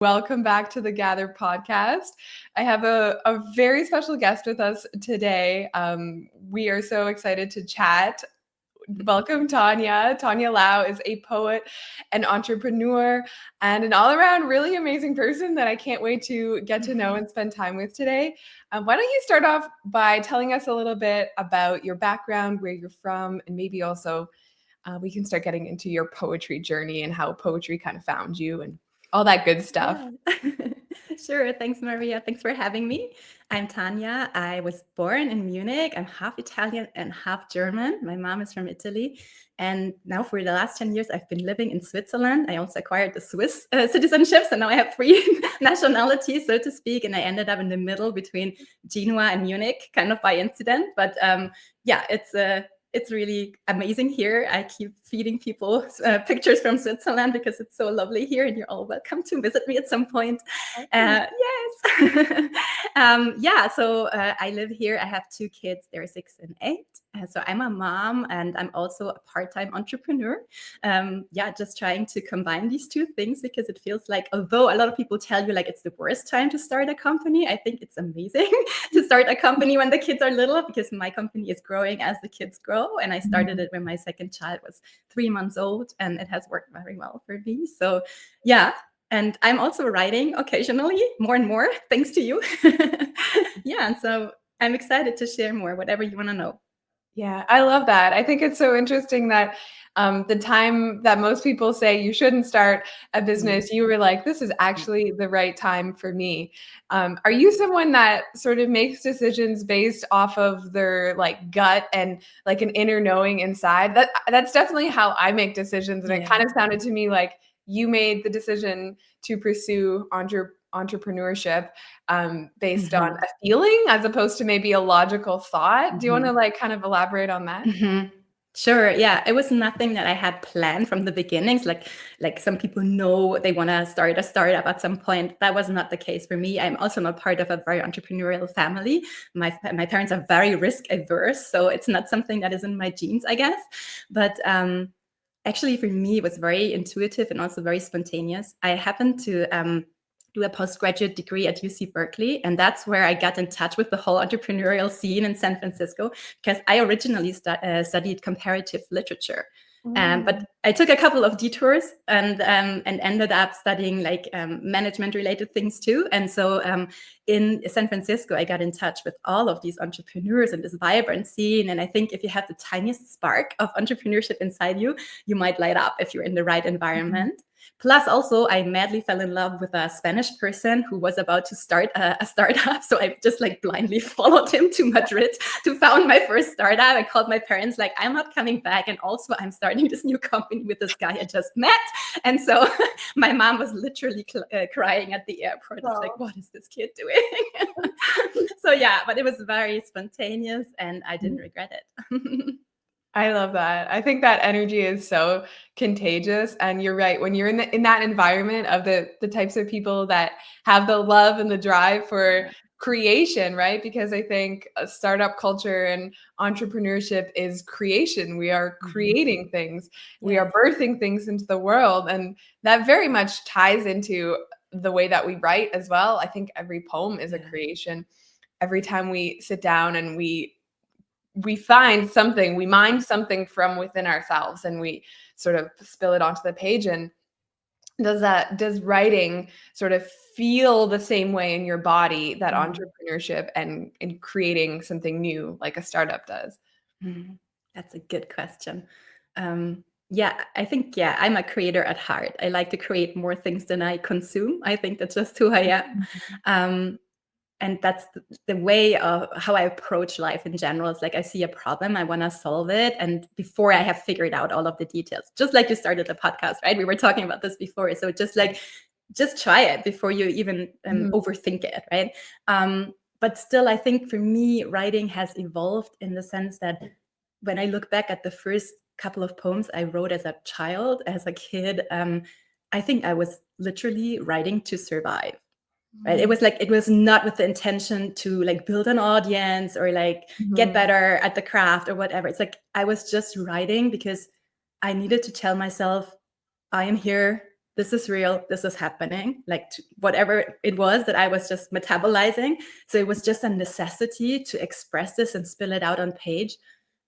Welcome back to the Gather podcast. I have a very special guest with us today. We are so excited to chat. Welcome, Tanja. Tanja Lau is a poet, an entrepreneur, and an all-around really amazing person that I can't wait to get to know and spend time with today. Why don't you start off by telling us a little bit about your background, where you're from, and maybe also we can start getting into your poetry journey and how poetry kind of found you and all that good stuff. Yeah. Sure. Thanks, Maria. Thanks for having me. I'm Tanja. I was born in Munich. I'm half Italian and half German. My mom is from Italy. And now for the last 10 years, I've been living in Switzerland. I also acquired the Swiss citizenship. So now I have three nationalities, so to speak. And I ended up in the middle between Genoa and Munich, kind of by incident. But yeah, it's really amazing here. I keep feeding people pictures from Switzerland because it's so lovely here, and you're all welcome to visit me at some point. Yes. Yeah, so I live here. I have two kids. They're 6 and 8. So I'm a mom, and I'm also a part-time entrepreneur. Yeah, just trying to combine these two things because it feels like, although a lot of people tell you like it's the worst time to start a company, I think it's amazing to start a company when the kids are little, because my company is growing as the kids grow. And I started it when my second child was 3 months old, and it has worked very well for me. So yeah. And I'm also writing occasionally, more and more, thanks to you. Yeah. And so I'm excited to share more, whatever you want to know. Yeah, I love that. I think it's so interesting that the time that most people say you shouldn't start a business, you were like, this is actually the right time for me. Are you someone that sort of makes decisions based off of their like gut and like an inner knowing inside? That's definitely how I make decisions. And it kind of sounded to me like you made the decision to pursue entrepreneurship based on a feeling as opposed to maybe a logical thought. Do you want to like kind of elaborate on that? Sure. Yeah, it was nothing that I had planned from the beginnings. Like some people know they want to start a startup at some point. That was not the case for me. I'm also not part of a very entrepreneurial family. My parents are very risk averse, so it's not something that is in my genes, I guess. But actually, for me, it was very intuitive and also very spontaneous. I happened to do a postgraduate degree at UC Berkeley. And that's where I got in touch with the whole entrepreneurial scene in San Francisco, because I originally studied comparative literature. But I took a couple of detours and ended up studying like management related things too. And so in San Francisco, I got in touch with all of these entrepreneurs and this vibrant scene. And I think if you have the tiniest spark of entrepreneurship inside you, you might light up if you're in the right environment. Plus, also, I madly fell in love with a Spanish person who was about to start a startup. So I just like blindly followed him to Madrid to found my first startup. I called my parents like, I'm not coming back. And also I'm starting this new company with this guy I just met. And so my mom was literally crying at the airport. It's like, what is this kid doing? So yeah, but it was very spontaneous and I didn't regret it. I love that. I think that energy is so contagious. And you're right. When you're in that environment of the types of people that have the love and the drive for creation, right? Because I think a startup culture and entrepreneurship is creation. We are creating things. We are birthing things into the world. And that very much ties into the way that we write as well. I think every poem is a creation. Every time we sit down and we find something, we mine something from within ourselves and we sort of spill it onto the page. And does writing sort of feel the same way in your body that entrepreneurship and creating something new like a startup does? That's a good question. Yeah, I think, I'm a creator at heart. I like to create more things than I consume. I think that's just who I am. And that's the way of how I approach life in general. It's like I see a problem, I want to solve it. And before I have figured out all of the details, just like you started the podcast, right? We were talking about this before. So just try it before you even overthink it, right? But still, I think for me, writing has evolved in the sense that when I look back at the first couple of poems I wrote as a child, as a kid, I think I was literally writing to survive. Right? It was not with the intention to like build an audience or like get better at the craft or whatever. It's like I was just writing because I needed to tell myself, I am here. this is real, this is happening, like whatever it was that I was just metabolizing. So it was just a necessity to express this and spill it out on page.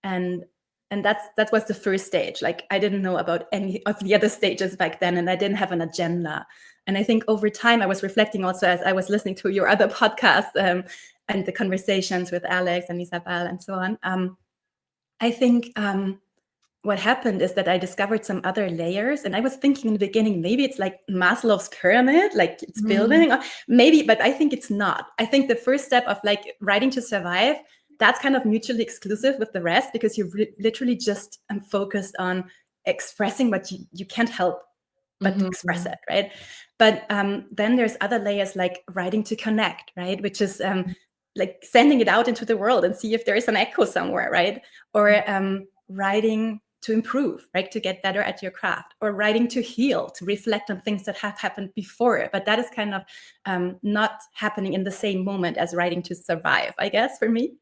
And that was the first stage. Like I didn't know about any of the other stages back then, and I didn't have an agenda. And I think over time, I was reflecting also as I was listening to your other podcasts and the conversations with Alex and Isabel and so on. I think what happened is that I discovered some other layers, and I was thinking in the beginning, maybe it's like Maslow's pyramid, like it's building, maybe, but I think it's not. I think the first step of like writing to survive, that's kind of mutually exclusive with the rest, because you're literally just focused on expressing what you can't help but express it, right? But then there's other layers like writing to connect, right? Which is like sending it out into the world and see if there is an echo somewhere, right? Or writing to improve, right? To get better at your craft, or writing to heal, to reflect on things that have happened before. But that is kind of not happening in the same moment as writing to survive, I guess, for me.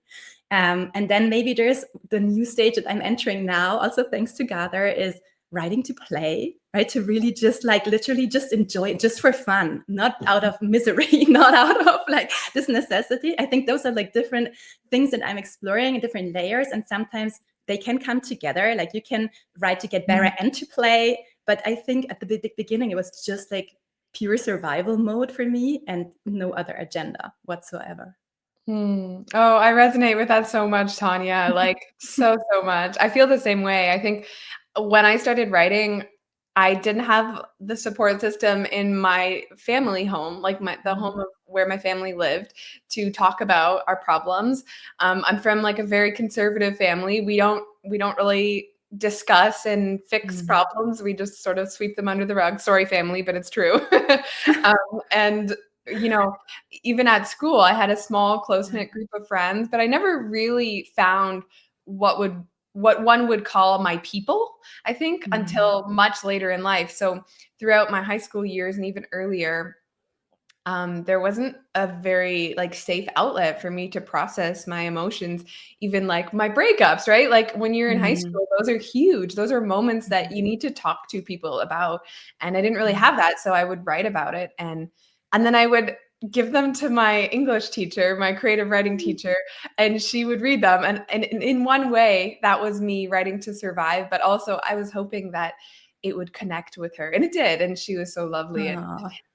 And then maybe there's the new stage that I'm entering now, also thanks to Gather, is writing to play, right? To really just like literally just enjoy it, just for fun, not out of misery, not out of like this necessity. I think those are like different things that I'm exploring, different layers, and sometimes they can come together. Like you can write to get better and to play. But I think at the beginning, it was just like pure survival mode for me and no other agenda whatsoever. Oh, I resonate with that so much, Tanja. Like so much. I feel the same way. I think when I started writing, I didn't have the support system in my family home, like the home of where my family lived, to talk about our problems. I'm from like a very conservative family. We don't really discuss and fix problems. We just sort of sweep them under the rug. Sorry, family, but it's true. And you know, even at school, I had a small, close-knit group of friends, but I never really found what one would call my people, I think, until much later in life. So throughout my high school years and even earlier, there wasn't a very like safe outlet for me to process my emotions, even like my breakups, right? Like when you're in high school, those are huge. Those are moments that you need to talk to people about. And I didn't really have that. So I would write about it, and then I would give them to my English teacher, my creative writing teacher, and she would read them. And in one way, that was me writing to survive. But also I was hoping that it would connect with her. And it did. And she was so lovely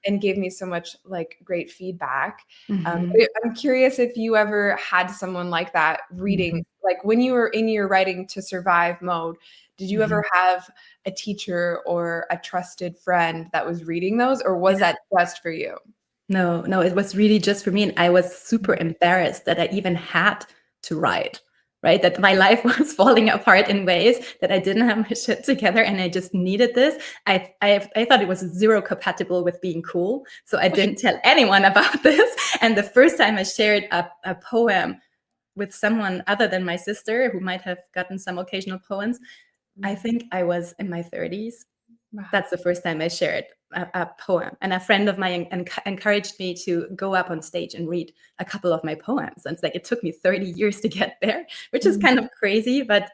and gave me so much like great feedback. I'm curious if you ever had someone like that reading, like when you were in your writing to survive mode, did you ever have a teacher or a trusted friend that was reading those, or was that just for you? No, it was really just for me. And I was super embarrassed that I even had to write, right? That my life was falling apart in ways that I didn't have my shit together and I just needed this. I thought it was zero compatible with being cool. So I didn't tell anyone about this. And the first time I shared a poem with someone other than my sister, who might have gotten some occasional poems, I think I was in my 30s. That's the first time I shared a poem. And a friend of mine encouraged me to go up on stage and read a couple of my poems. And it's like, it took me 30 years to get there, which is kind of crazy. But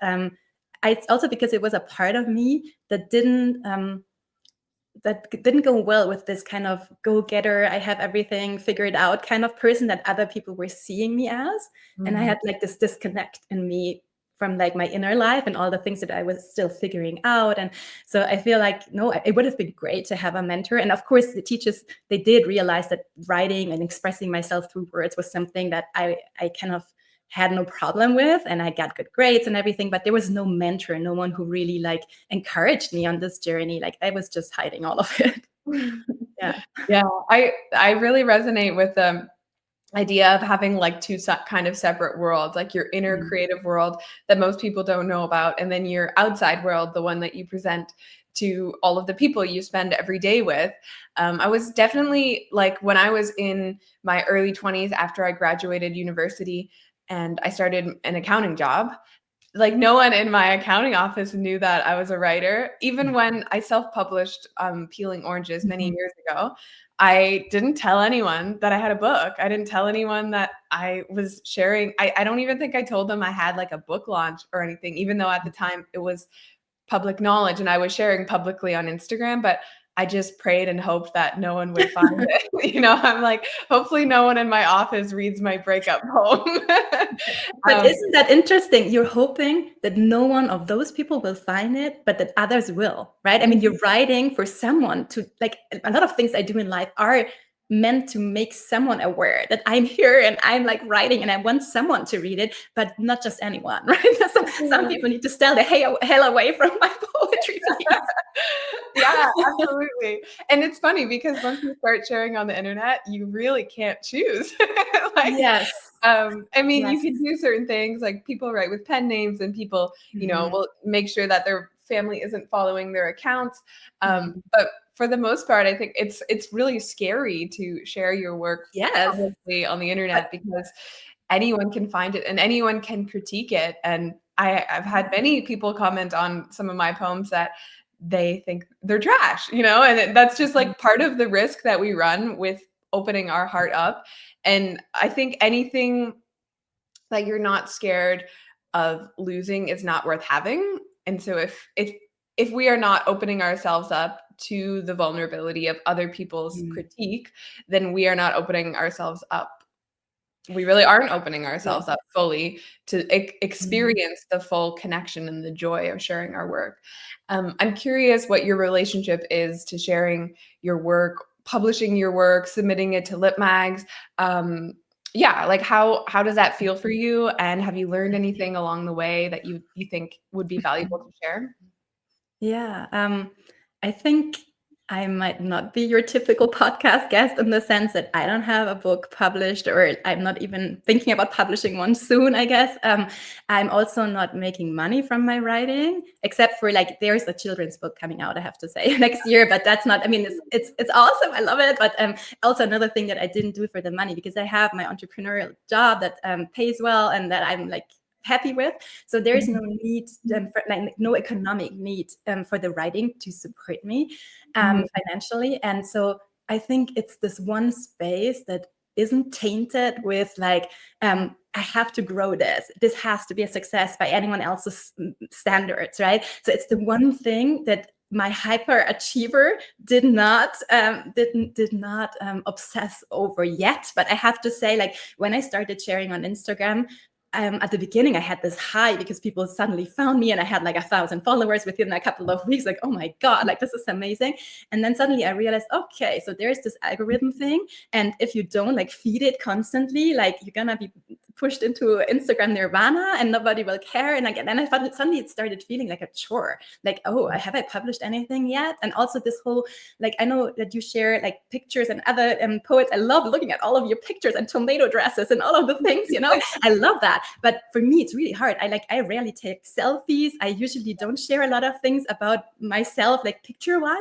it's also because it was a part of me that didn't go well with this kind of go-getter, I have everything figured out kind of person that other people were seeing me as. And I had like this disconnect in me from like my inner life and all the things that I was still figuring out. And so I feel like, no, it would have been great to have a mentor. And of course, the teachers, they did realize that writing and expressing myself through words was something that I kind of had no problem with, and I got good grades and everything, but there was no mentor, no one who really like encouraged me on this journey. Like I was just hiding all of it. Yeah, I really resonate with the idea of having like two kind of separate worlds, like your inner creative world that most people don't know about, and then your outside world, the one that you present to all of the people you spend every day with. I was definitely like, when I was in my early 20s after I graduated university and I started an accounting job, like no one in my accounting office knew that I was a writer. Even when I self-published Peeling Oranges many years ago, I didn't tell anyone that I had a book. I didn't tell anyone that I was sharing. I don't even think I told them I had like a book launch or anything, even though at the time it was public knowledge and I was sharing publicly on Instagram. But I just prayed and hoped that no one would find it. I'm like, hopefully no one in my office reads my breakup poem. But isn't that interesting? You're hoping that no one of those people will find it, but that others will, right? I mean, you're writing for someone to, like, a lot of things I do in life are meant to make someone aware that I'm here and I'm like writing and I want someone to read it, but not just anyone, right? Some people need to stay the hell away from my poetry, please. Yeah, absolutely. And it's funny because once you start sharing on the internet, you really can't choose. Like, Yes. I mean, you Yes. can do certain things, like people write with pen names and people, Mhm. will make sure that their family isn't following their accounts. Mhm. But for the most part, I think it's really scary to share your work Yes. publicly on the internet But because anyone can find it and anyone can critique it. And I've had many people comment on some of my poems that they think they're trash, and that's just like part of the risk that we run with opening our heart up. And I think anything that you're not scared of losing is not worth having. And so if we are not opening ourselves up to the vulnerability of other people's Mhm. critique, then we are not opening ourselves up. We really aren't opening Yeah. ourselves up fully to Mhm. experience the full connection and the joy of sharing our work. I'm curious what your relationship is to sharing your work, publishing your work, submitting it to lit mags. Yeah, like how does that feel for you? And have you learned anything along the way that you think would be valuable to share? Yeah, I think I might not be your typical podcast guest in the sense that I don't have a book published, or I'm not even thinking about publishing one soon, I guess. I'm also not making money from my writing, except for like there's a children's book coming out, I have to say, next year, but that's not, I mean, it's awesome. I love it. But also another thing that I didn't do for the money, because I have my entrepreneurial job that pays well and that I'm like happy with. So there is no need, like no economic need for the writing to support me Mhm. financially. And so I think it's this one space that isn't tainted with like, I have to grow this. This has to be a success by anyone else's standards, right? So it's the one thing that my hyperachiever did not obsess over yet. But I have to say, like when I started sharing on Instagram, at the beginning, I had this high because people suddenly found me and I had like 1,000 followers within a couple of weeks. Like, oh my God, like this is amazing. And then suddenly I realized, okay, so there's this algorithm thing. And if you don't like feed it constantly, like you're going to be pushed into Instagram nirvana and nobody will care. And again, then I found suddenly it started feeling like a chore. Like, oh, have I published anything yet? And also this whole, like, I know that you share like pictures and other poets. I love looking at all of your pictures and tomato dresses and all of the things, I love that. But for me, it's really hard. I rarely take selfies. I usually don't share a lot of things about myself, like picture wise.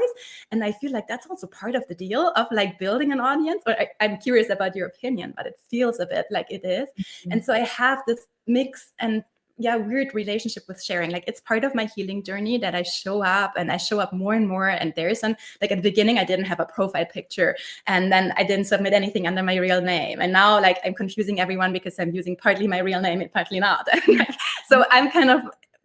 And I feel like that's also part of the deal of like building an audience. Or I'm curious about your opinion, but it feels a bit like it is. And so I have this mix and weird relationship with sharing. Like it's part of my healing journey that I show up and I show up more and more. And there's like at the beginning, I didn't have a profile picture and then I didn't submit anything under my real name. And now like I'm confusing everyone because I'm using partly my real name and partly not. So I'm kind of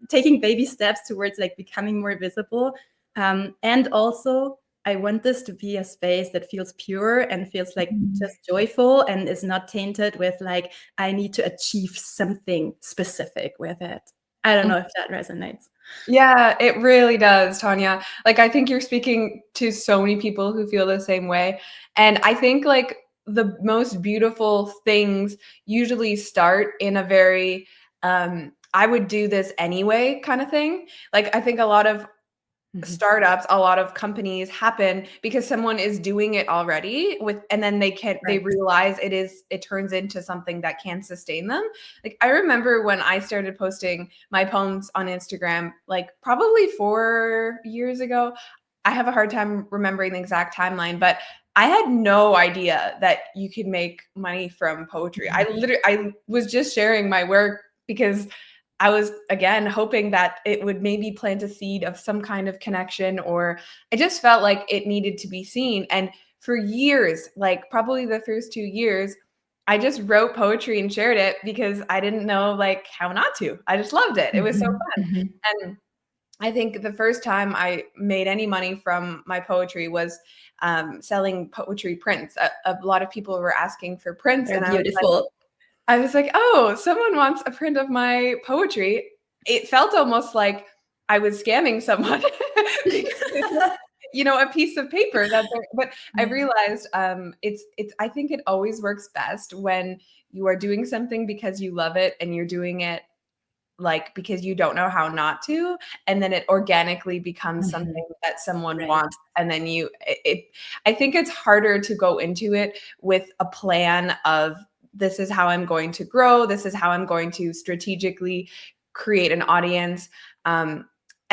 taking baby steps towards like becoming more visible. And also I want this to be a space that feels pure and feels like just joyful and is not tainted with like, I need to achieve something specific with it. I don't know if that resonates. Yeah, it really does, Tanya. Like, I think you're speaking to so many people who feel the same way. And I think, like, the most beautiful things usually start in a very, I would do this anyway kind of thing. Like, I think a lot of Mhm. startups, a lot of companies happen because someone is doing it already and then they Right. realize it turns into something that can sustain them. Like I remember when I started posting my poems on Instagram, like probably 4 years ago. I have a hard time remembering the exact timeline, but I had no idea that you could make money from poetry. I was just sharing my work because I was again hoping that it would maybe plant a seed of some kind of connection, or I just felt like it needed to be seen. And for years, like probably the first 2 years, I just wrote poetry and shared it because I didn't know like how not to. I just loved it. It was so Mhm. fun. Mhm. And I think the first time I made any money from my poetry was selling poetry prints. A lot of people were asking for prints, They're and beautiful. I was like, oh, someone wants a print of my poetry. It felt almost like I was scamming someone because it's like, a piece of paper but I Yeah. realized it's I think it always works best when you are doing something because you love it and you're doing it like because you don't know how not to, and then it organically becomes Mhm. something that someone Right. wants, and then I think it's harder to go into it with a plan of this is how I'm going to grow, this is how I'm going to strategically create an audience. And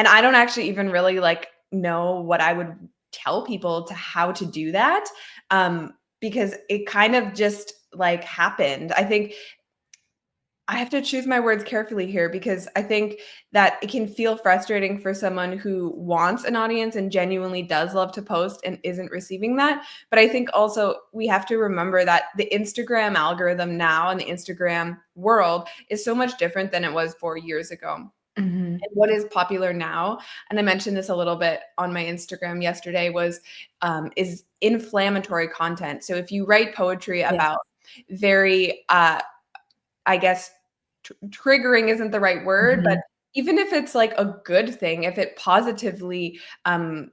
I don't actually even really like know what I would tell people to how to do that, because it kind of just like happened. I think I have to choose my words carefully here because I think that it can feel frustrating for someone who wants an audience and genuinely does love to post and isn't receiving that. But I think also we have to remember that the Instagram algorithm now and the Instagram world is so much different than it was 4 years ago. Mhm. And what is popular now, and I mentioned this a little bit on my Instagram yesterday, is inflammatory content. So if you write poetry Yes. about very I guess triggering isn't the right word, but Mhm. even if it's like a good thing, if it positively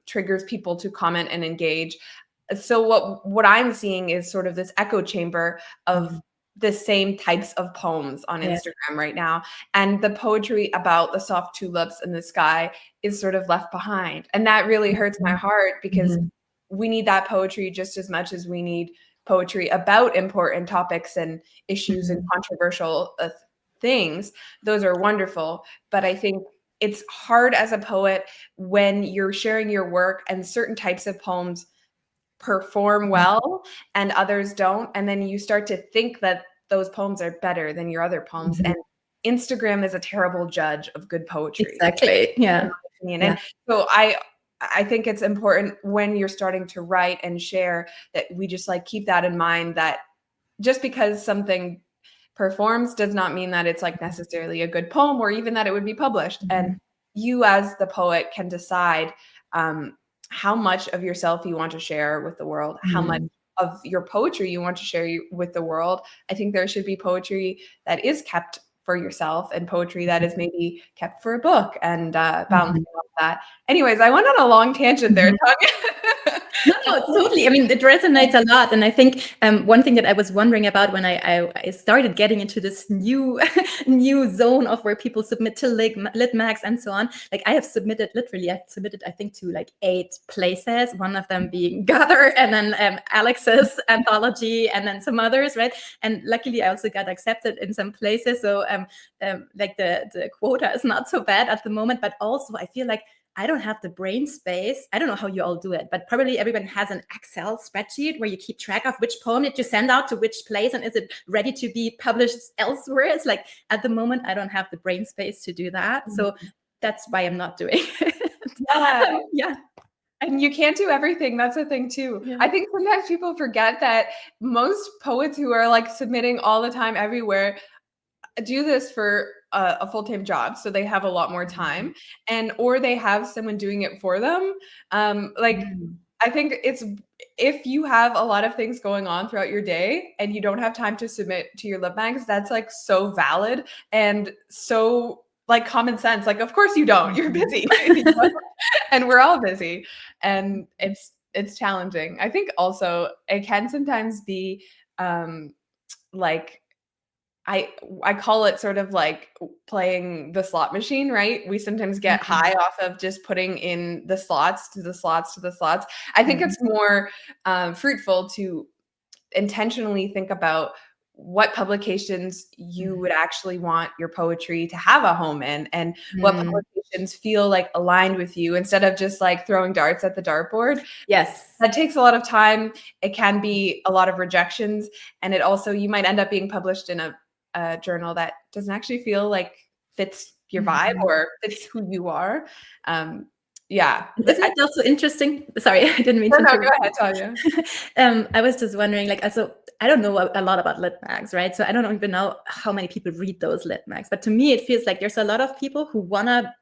triggers people to comment and engage. So what I'm seeing is sort of this echo chamber of Mhm. the same types of poems on Yes. Instagram right now. And the poetry about the soft tulips in the sky is sort of left behind. And that really hurts my Mhm. heart because Mhm. we need that poetry just as much as we need poetry about important topics and issues and Mhm. controversial things. Those are wonderful. But I think it's hard as a poet when you're sharing your work and certain types of poems perform Mhm. well and others don't. And then you start to think that those poems are better than your other poems. Mhm. And Instagram is a terrible judge of good poetry, Exactly. in Yeah. my opinion. Yeah. And so I think it's important when you're starting to write and share that we just like keep that in mind, that just because something performs does not mean that it's like necessarily a good poem or even that it would be published. And Mhm. you as the poet can decide um, how much of yourself you want to share with the world, how much Mhm. of your poetry you want to share with the world. I think there should be poetry that is kept for yourself and poetry that is maybe kept for a book, and balancing Mhm. all of that. Anyways, I went on a long tangent there, Mhm. Tanya. No, no, totally. I mean, it resonates a lot, and I think one thing that I was wondering about when I started getting into this new new zone of where people submit to lit mags and so on. Like I've submitted I think to like 8 places. One of them being Gather, and then Alex's anthology, and then some others, right? And luckily, I also got accepted in some places. So like the quota is not so bad at the moment, but also I feel like I don't have the brain space. I don't know how you all do it, but probably everyone has an Excel spreadsheet where you keep track of which poem did you send out to which place and is it ready to be published elsewhere. It's like at the moment, I don't have the brain space to do that. So that's why I'm not doing it. Yeah. Yeah. And you can't do everything. That's the thing too. Yeah. I think sometimes people forget that most poets who are like submitting all the time everywhere do this for a full-time job, so they have a lot more time, and or they have someone doing it for them. Like Mm. I think it's if you have a lot of things going on throughout your day and you don't have time to submit to your lip banks, that's like so valid and so like common sense. Like, of course you don't. You're Mhm. busy, and we're all busy, and it's challenging. I think also it can sometimes be like I I call it sort of like playing the slot machine, right? We sometimes get Mhm. high off of just putting in the slots to the slots to the slots. I think Mhm. it's more fruitful to intentionally think about what publications you Mhm. would actually want your poetry to have a home in, and what Mm. publications feel like aligned with you instead of just like throwing darts at the dartboard. Yes. That takes a lot of time. It can be a lot of rejections, and it also you might end up being published in a journal that doesn't actually feel like fits your vibe Mhm. or fits who you are. Um, yeah, And isn't it also interesting? Sorry, I didn't mean no, to no, go interrupt. ahead, Tanya. I was just wondering, like, also, I don't know a lot about lit mags, right? So I don't even know how many people read those lit mags. But to me, it feels like there's a lot of people who wanna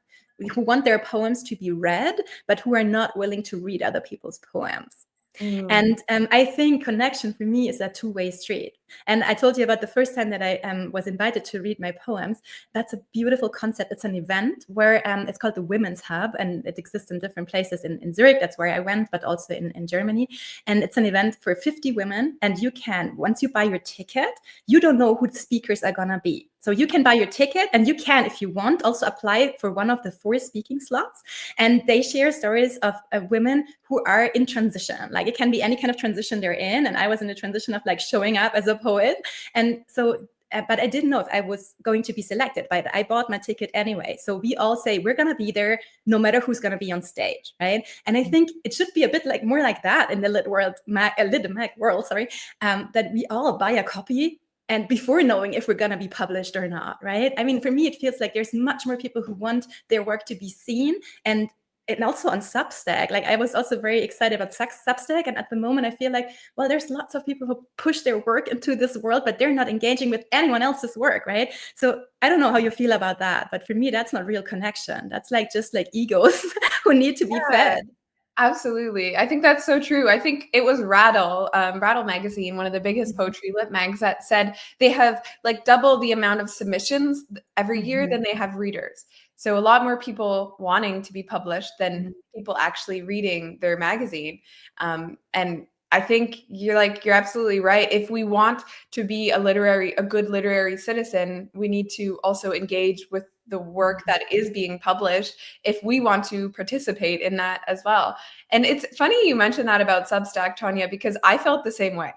who want their poems to be read, but who are not willing to read other people's poems. Mm. And I think connection for me is a two-way street. And I told you about the first time that I was invited to read my poems. That's a beautiful concept. It's an event where it's called the Women's Hub, and it exists in different places in Zurich. That's where I went, but also in Germany. And it's an event for 50 women. And you can, once you buy your ticket, you don't know who the speakers are going to be. So you can buy your ticket, and you can, if you want, also apply for one of the 4 speaking slots. And they share stories of women who are in transition. Like it can be any kind of transition they're in. And I was in a transition of like showing up as a poet. And so, but I didn't know if I was going to be selected, but I bought my ticket anyway. So we all say we're going to be there no matter who's going to be on stage, right? And I think it should be a bit like more like that in the lit mag world, that we all buy a copy and before knowing if we're going to be published or not, right? I mean, for me, it feels like there's much more people who want their work to be seen, and also on Substack. Like I was also very excited about Substack. And at the moment, I feel like, well, there's lots of people who push their work into this world, but they're not engaging with anyone else's work, right? So I don't know how you feel about that, but for me, that's not real connection. That's like just like egos who need to be fed. Absolutely. I think that's so true. I think it was Rattle magazine, one of the biggest poetry lit mags, that said they have like double the amount of submissions every year than they have readers. So a lot more people wanting to be published than people actually reading their magazine. And I think you're absolutely right. If we want to be a good literary citizen, we need to also engage with the work that is being published if we want to participate in that as well. And it's funny you mentioned that about Substack, Tanya, because I felt the same way.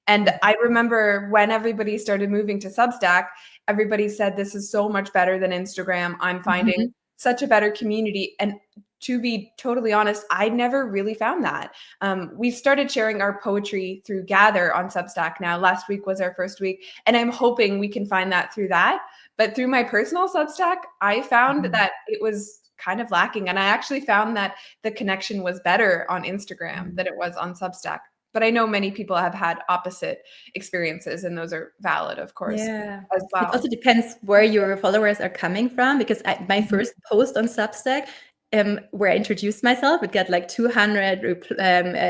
And I remember when everybody started moving to Substack, everybody said, this is so much better than Instagram. I'm finding such a better community. And to be totally honest, I never really found that. We started sharing our poetry through Gather on Substack now. Last week was our first week. And I'm hoping we can find that through that. But through my personal Substack, I found that it was kind of lacking. And I actually found that the connection was better on Instagram than it was on Substack. But I know many people have had opposite experiences, and those are valid, of course, as well. It also depends where your followers are coming from, because my first post on Substack, where I introduced myself, it got like 200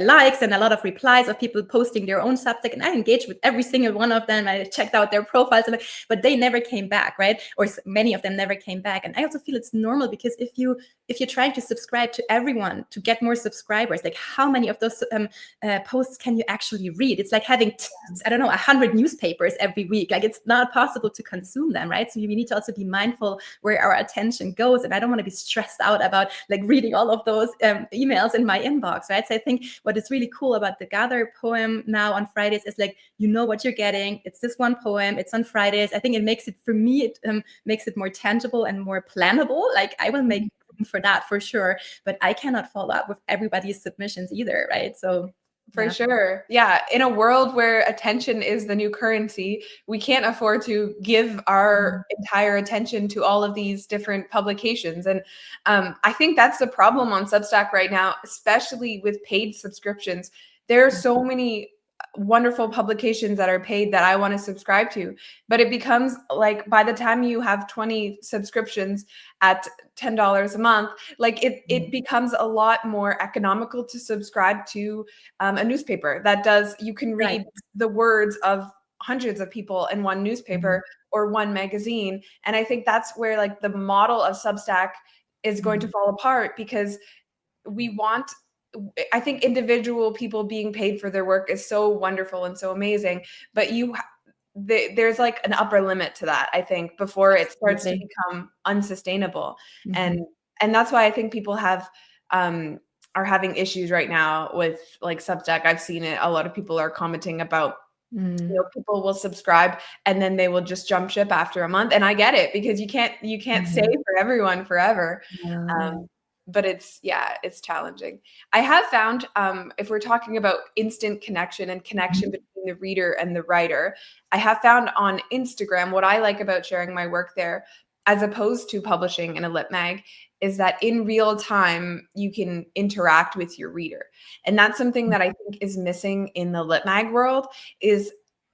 likes and a lot of replies of people posting their own Substack, and I engaged with every single one of them. I checked out their profiles, but they never came back, right? Or many of them never came back. And I also feel it's normal, because if you're trying to subscribe to everyone to get more subscribers, like how many of those posts can you actually read? It's like having, I don't know, 100 newspapers every week. Like it's not possible to consume them, right? So we need to also be mindful where our attention goes. And I don't want to be stressed out about like reading all of those emails in my inbox, right? So I think what is really cool about the Gather poem now on Fridays is like, you know what you're getting. It's this one poem. It's on Fridays. I think it makes it, for me, it makes it more tangible and more plannable. Like I will make room for that for sure, but I cannot follow up with everybody's submissions either, right? So for sure. Yeah. In a world where attention is the new currency, we can't afford to give our entire attention to all of these different publications. And I think that's the problem on Substack right now, especially with paid subscriptions. There are so many wonderful publications that are paid that I want to subscribe to, but it becomes like by the time you have 20 subscriptions at $10 a month, like it becomes a lot more economical to subscribe to a newspaper that does, you can read the words of hundreds of people in one newspaper or one magazine. And I think that's where like the model of Substack is going to fall apart, because we want, I think individual people being paid for their work is so wonderful and so amazing, but there's like an upper limit to that, I think, before it starts to become unsustainable. And that's why I think people are having issues right now with like Substack. I've seen it. A lot of people are commenting about, you know, people will subscribe and then they will just jump ship after a month. And I get it, because you can't stay for everyone forever. But it's challenging. I have found, if we're talking about instant connection and connection between the reader and the writer, I have found on Instagram, what I like about sharing my work there, as opposed to publishing in a lit mag, is that in real time, you can interact with your reader. And that's something that I think is missing in the lit mag world, is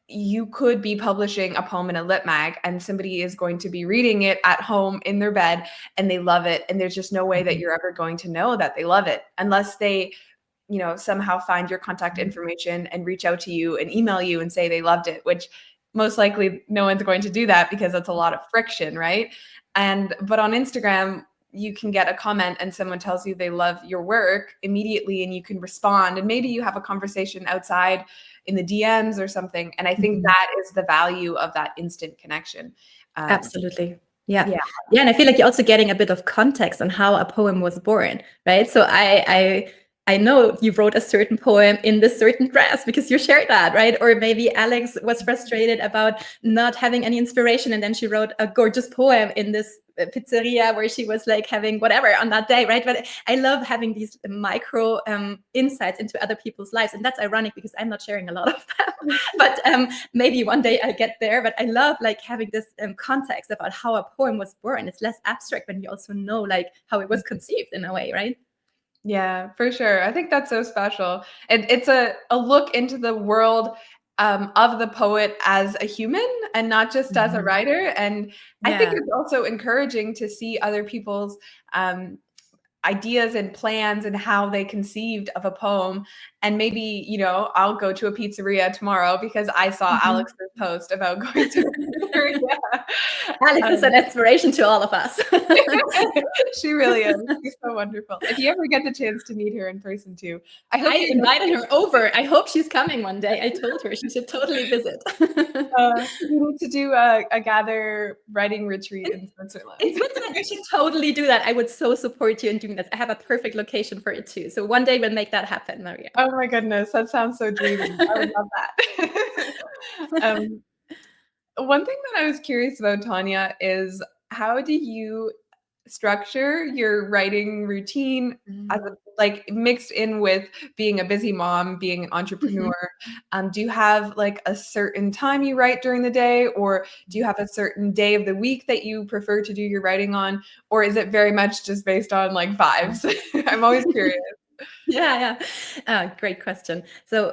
you could be publishing a poem in a lit mag and somebody is going to be reading it at home in their bed and they love it. And there's just no way that you're ever going to know that they love it unless they, somehow find your contact information and reach out to you and email you and say they loved it, which most likely no one's going to do that because that's a lot of friction, right? But on Instagram, you can get a comment and someone tells you they love your work immediately and you can respond and maybe you have a conversation outside in the DMs or something. And I think that is the value of that instant connection. Absolutely. Yeah. Yeah. Yeah. And I feel like you're also getting a bit of context on how a poem was born, right? So I know you wrote a certain poem in this certain dress because you shared that, right? Or maybe Alex was frustrated about not having any inspiration, and then she wrote a gorgeous poem in this pizzeria where she was like having whatever on that day, right? But I love having these micro insights into other people's lives, and that's ironic because I'm not sharing a lot of them. But maybe one day I'll get there. But I love like having this context about how a poem was born. It's less abstract when you also know like how it was conceived in a way, right? Yeah, for sure. I think that's so special. And it's a look into the world of the poet as a human and not just as a writer. And I think Yeah. it's also encouraging to see other people's ideas and plans and how they conceived of a poem. And maybe, I'll go to a pizzeria tomorrow because I saw Alex's post about going to a pizzeria. Alex is an inspiration to all of us. She really is. She's so wonderful. If you ever get the chance to meet her in person too, I invited her over. I hope she's coming one day. I told her she should totally visit. We need to do a gather writing retreat in Switzerland. In Switzerland, you should totally do that. I would so support you in doing this. I have a perfect location for it too. So one day we'll make that happen, Maria. Oh my goodness, that sounds so dreamy. I would love that. One thing that I was curious about, Tanja, is how do you structure your writing routine as like mixed in with being a busy mom, being an entrepreneur? Do you have like a certain time you write during the day, or do you have a certain day of the week that you prefer to do your writing on, or is it very much just based on like vibes? I'm always curious. Yeah. Great question. So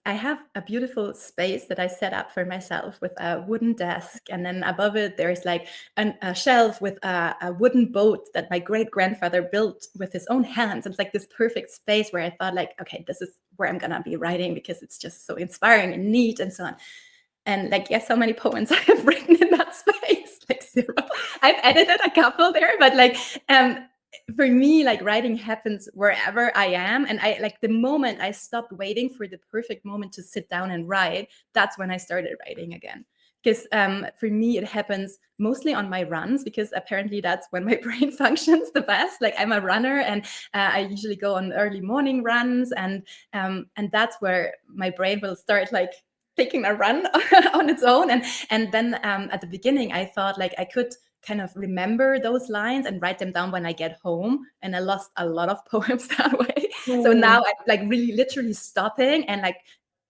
I have a beautiful space that I set up for myself with a wooden desk, and then above it there's like a shelf with a wooden boat that my great grandfather built with his own hands. It's like this perfect space where I thought like, okay, this is where I'm gonna be writing because it's just so inspiring and neat and so on. And like, yes, so many poems I have written in that space, like zero. I've edited a couple there, but like for me, like writing happens wherever I am. And I like the moment I stopped waiting for the perfect moment to sit down and write, that's when I started writing again. Because for me, it happens mostly on my runs, because apparently that's when my brain functions the best. Like I'm a runner, and I usually go on early morning runs, and that's where my brain will start like taking a run on its own. And then at the beginning, I thought like I could kind of remember those lines and write them down when I get home. And I lost a lot of poems that way. So now I'm like really literally stopping and like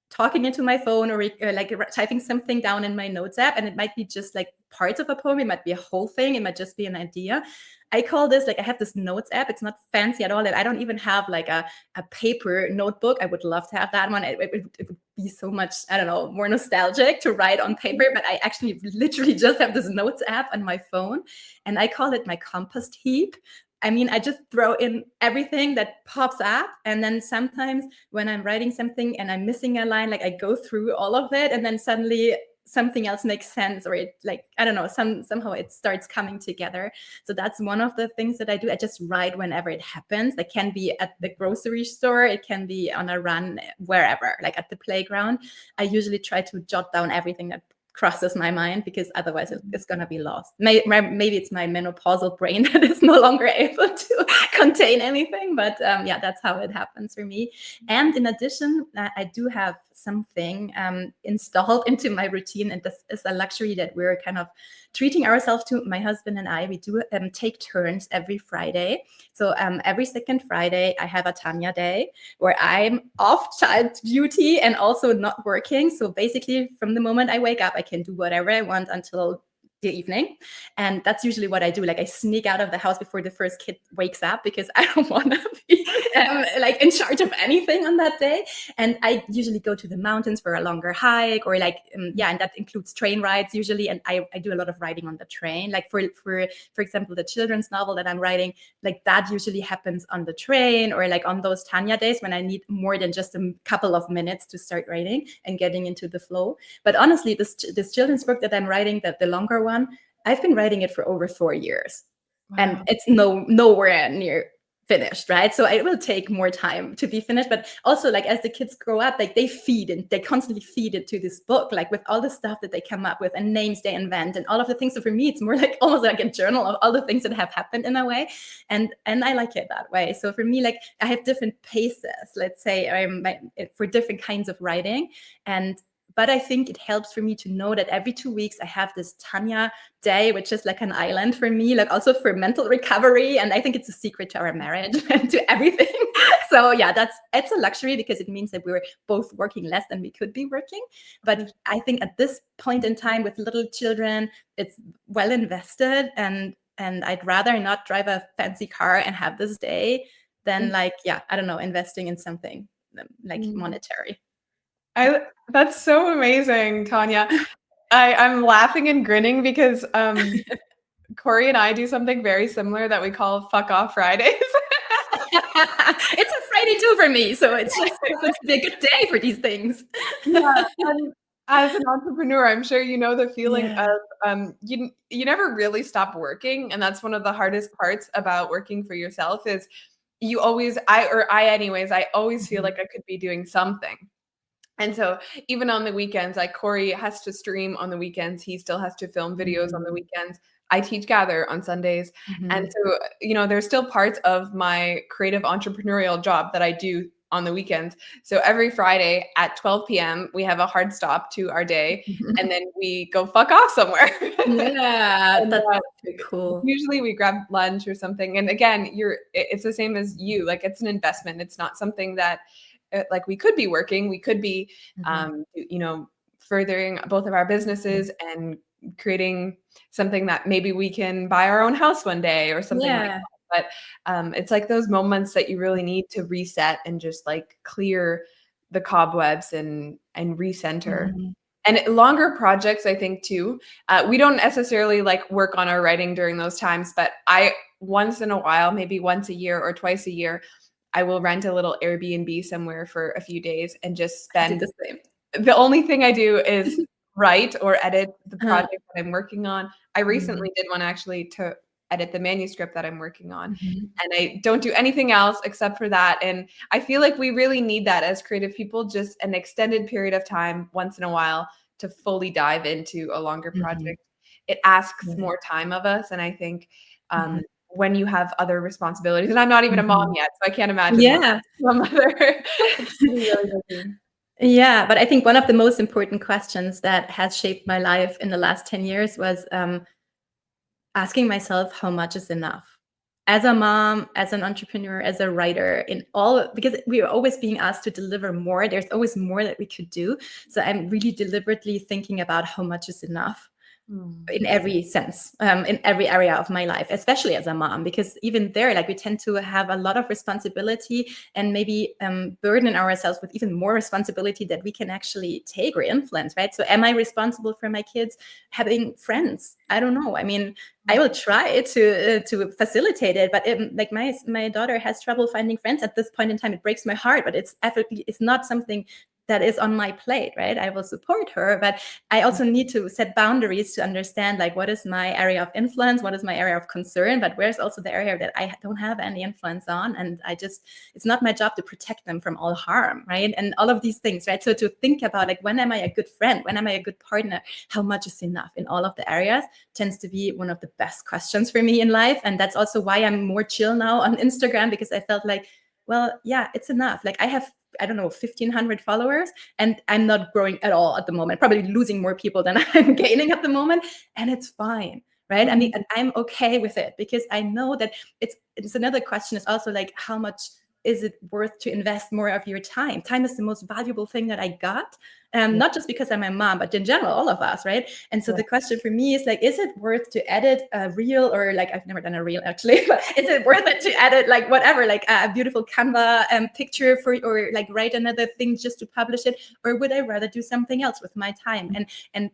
talking into my phone, or like typing something down in my notes app. And it might be just like parts of a poem. It might be a whole thing. It might just be an idea. I call this like, I have this notes app. It's not fancy at all. I don't even have like a paper notebook. I would love to have that one. It would be so much, I don't know, more nostalgic to write on paper. But I actually literally just have this notes app on my phone, and I call it my compost heap. I mean, I just throw in everything that pops up. And then sometimes when I'm writing something and I'm missing a line, like I go through all of it, and then suddenly something else makes sense, or it like, I don't know, somehow it starts coming together. So that's one of the things that I do. I just write whenever it happens. It can be at the grocery store, it can be on a run, wherever, like at the playground. I usually try to jot down everything that crosses my mind, because otherwise it's going to be lost. Maybe it's my menopausal brain that is no longer able to contain anything, but yeah, that's how it happens for me. And in addition, I do have something installed into my routine, and this is a luxury that we're kind of treating ourselves to. My husband and I, we do take turns every Friday. So every second Friday, I have a Tanja day where I'm off child duty and also not working. So basically, from the moment I wake up, I can do whatever I want until the evening. And that's usually what I do. Like I sneak out of the house before the first kid wakes up because I don't want to be like in charge of anything on that day. And I usually go to the mountains for a longer hike, or like, yeah, and that includes train rides usually. And I do a lot of writing on the train. Like for example, the children's novel that I'm writing, like that usually happens on the train, or like on those Tanja days when I need more than just a couple of minutes to start writing and getting into the flow. But honestly, this children's book that I'm writing, the longer one, I've been writing it for over 4 years. Wow. And it's nowhere near finished, right? So it will take more time to be finished. But also, like, as the kids grow up, like they constantly feed into this book, like with all the stuff that they come up with and names they invent and all of the things. So for me, it's more like almost like a journal of all the things that have happened in a way. And I like it that way. So for me, like I have different paces, let's say, for different kinds of writing. But I think it helps for me to know that every 2 weeks I have this Tanja day, which is like an island for me, like also for mental recovery. And I think it's a secret to our marriage and to everything. So yeah, it's a luxury because it means that we're both working less than we could be working. But I think at this point in time with little children, it's well invested, and I'd rather not drive a fancy car and have this day than like, yeah, I don't know, investing in something like monetary. That's so amazing, Tanja. I'm laughing and grinning because Corey and I do something very similar that we call fuck off Fridays. It's a Friday too for me, so it's just supposed to be a good day for these things. Yeah, and as an entrepreneur, I'm sure you know the feeling of you never really stop working, and that's one of the hardest parts about working for yourself is you always I always feel like I could be doing something. And so even on the weekends, like Corey has to stream on the weekends. He still has to film videos on the weekends. I teach Gather on Sundays. And so, there's still parts of my creative entrepreneurial job that I do on the weekends. So every Friday at 12 p.m., we have a hard stop to our day, and then we go fuck off somewhere. Yeah, that's pretty cool. Usually we grab lunch or something. And again, it's the same as you. Like it's an investment. It's not something that like we could be working, we could be, furthering both of our businesses and creating something that maybe we can buy our own house one day or something like that. But it's like those moments that you really need to reset and just like clear the cobwebs and recenter. And longer projects, I think too, we don't necessarily like work on our writing during those times, but once in a while, maybe once a year or twice a year, I will rent a little Airbnb somewhere for a few days and just spend. The same. The only thing I do is write or edit the project that I'm working on. I recently did one actually to edit the manuscript that I'm working on. And I don't do anything else except for that. And I feel like we really need that as creative people, just an extended period of time once in a while to fully dive into a longer project. It asks more time of us. And I think when you have other responsibilities, and I'm not even a mom yet, so I can't imagine some other. Yeah, but I think one of the most important questions that has shaped my life in the last 10 years was asking myself how much is enough. As a mom, as an entrepreneur, as a writer, because we are always being asked to deliver more. There's always more that we could do. So I'm really deliberately thinking about how much is enough. In every sense, in every area of my life, especially as a mom, because even there, like we tend to have a lot of responsibility and maybe burden ourselves with even more responsibility that we can actually take or influence, right? So am I responsible for my kids having friends? I don't know. I mean, I will try to facilitate it, but like my daughter has trouble finding friends at this point in time. It breaks my heart, but it's not something that is on my plate, right? I will support her, but I also need to set boundaries to understand like what is my area of influence, what is my area of concern, but where's also the area that I don't have any influence on, and it's not my job to protect them from all harm, right? And all of these things, right? So to think about like when am I a good friend, when am I a good partner, how much is enough in all of the areas tends to be one of the best questions for me in life, and that's also why I'm more chill now on Instagram, because I felt like, well, yeah, it's enough. Like I have, I don't know, 1,500 followers, and I'm not growing at all at the moment, probably losing more people than I'm gaining at the moment. And it's fine, right? I mean, and I'm okay with it because I know that it's another question is also like how much is it worth to invest more of your time? Time is the most valuable thing that I got. Not just because I'm my mom, but in general, all of us, right? And so the question for me is like, is it worth to edit a reel, or like, I've never done a reel actually, but is it worth it to edit like whatever, like a beautiful Canva picture for, or like write another thing just to publish it? Or would I rather do something else with my time? And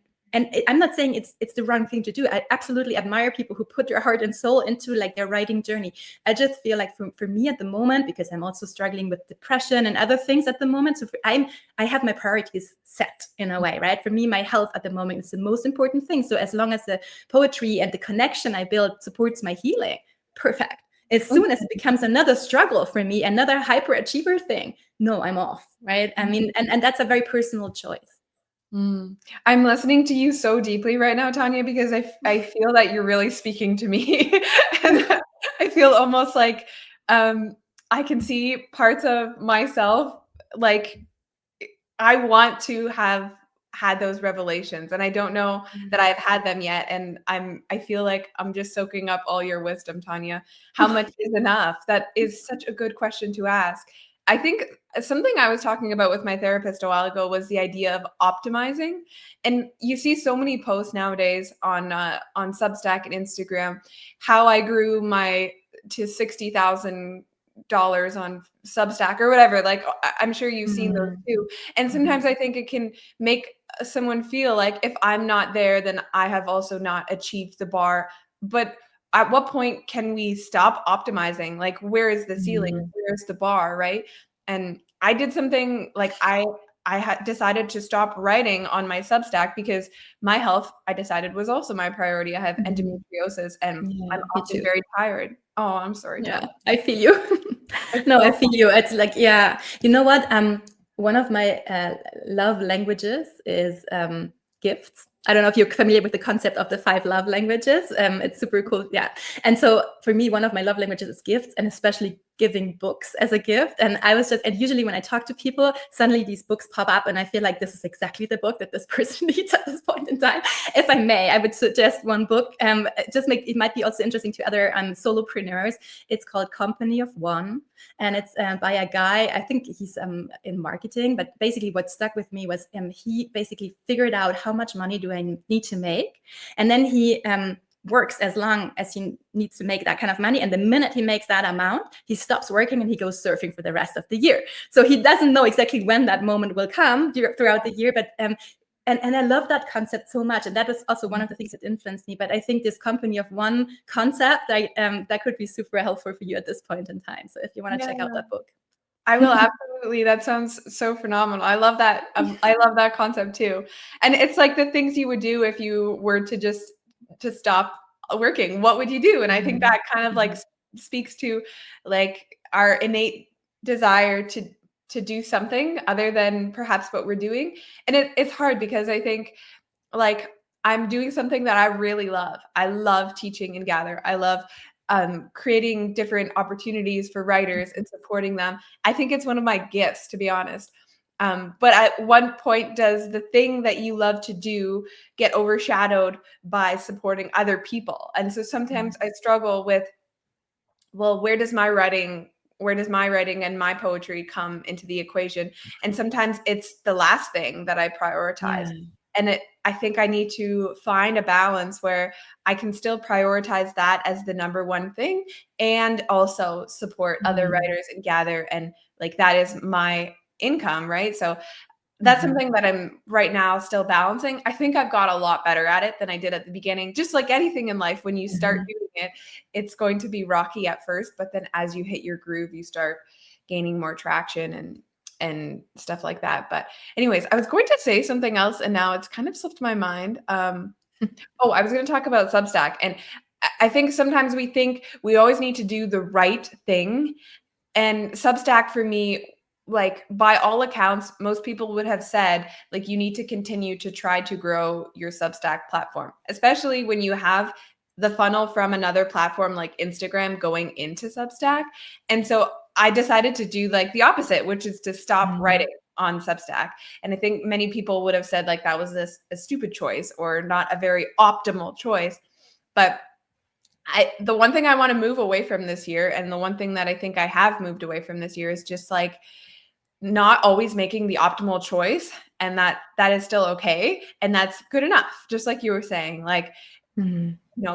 I'm not saying it's the wrong thing to do. I absolutely admire people who put their heart and soul into like their writing journey. I just feel like for me at the moment, because I'm also struggling with depression and other things at the moment. So I have my priorities set in a way, right? For me, my health at the moment is the most important thing. So as long as the poetry and the connection I build supports my healing, perfect. As soon as it becomes another struggle for me, another hyperachiever thing, no, I'm off, right? I mean, and that's a very personal choice. I'm listening to you so deeply right now, Tanja, because I feel that you're really speaking to me. And I feel almost like I can see parts of myself. Like, I want to have had those revelations, and I don't know that I've had them yet. And I feel like I'm just soaking up all your wisdom, Tanja. How much is enough? That is such a good question to ask. I think something I was talking about with my therapist a while ago was the idea of optimizing. And you see so many posts nowadays on Substack and Instagram, how I grew my to $60,000 on Substack or whatever. Like, I'm sure you've seen those too. And sometimes I think it can make someone feel like if I'm not there, then I have also not achieved the bar. But at what point can we stop optimizing? Like, where is the ceiling? Where's the bar, right? And I did something like I had decided to stop writing on my Substack because my health, I decided, was also my priority. I have endometriosis and Yeah, I'm me often too. very tired. Oh, I'm sorry, Yeah, Tanya. I feel you. It's No, I so feel you. It's like, yeah, you know what? One of my love languages is gifts. I don't know if you're familiar with the concept of the 5 love languages. It's super cool. Yeah. And so for me, one of my love languages is gifts, and especially giving books as a gift. And and usually when I talk to people, suddenly these books pop up, and I feel like this is exactly the book that this person needs at this point in time. If I may, I would suggest one book. It might be also interesting to other solopreneurs. It's called Company of One, and it's by a guy. I think he's in marketing, but basically what stuck with me was he basically figured out how much money do I need to make, and then he works as long as he needs to make that kind of money. And the minute he makes that amount, he stops working and he goes surfing for the rest of the year. So he doesn't know exactly when that moment will come throughout the year, but and I love that concept so much. And that was also one of the things that influenced me. But I think this Company of One concept, that could be super helpful for you at this point in time. So if you want to yeah. check out that book. I will absolutely. That sounds so phenomenal. I love that. I love that concept too. And it's like the things you would do if you were to just to stop working. What would you do? And I think that kind of like speaks to like our innate desire to do something other than perhaps what we're doing. And it's hard because I think like I'm doing something that I really love. I love teaching and gather. I love creating different opportunities for writers and supporting them. I think it's one of my gifts, to be honest. But at one point, does the thing that you love to do get overshadowed by supporting other people? And so sometimes I struggle with, well, where does my writing and my poetry come into the equation? And sometimes it's the last thing that I prioritize. Yeah. And I think I need to find a balance where I can still prioritize that as the number one thing and also support other writers and gather, and like that is my income, right? So that's something that I'm right now still balancing. I think I've got a lot better at it than I did at the beginning. Just like anything in life, when you start doing it, it's going to be rocky at first, but then as you hit your groove, you start gaining more traction and stuff like that. But anyways, I was going to say something else and now it's kind of slipped my mind. Oh, I was going to talk about Substack, and I think sometimes we think we always need to do the right thing. And Substack for me, like by all accounts, most people would have said like you need to continue to try to grow your Substack platform, especially when you have the funnel from another platform like Instagram going into Substack. And so I decided to do like the opposite, which is to stop writing on Substack. And I think many people would have said like that was a stupid choice or not a very optimal choice. But the one thing I want to move away from this year, and the one thing that I think I have moved away from this year, is just like not always making the optimal choice, and that is still okay, and that's good enough. Just like you were saying, like,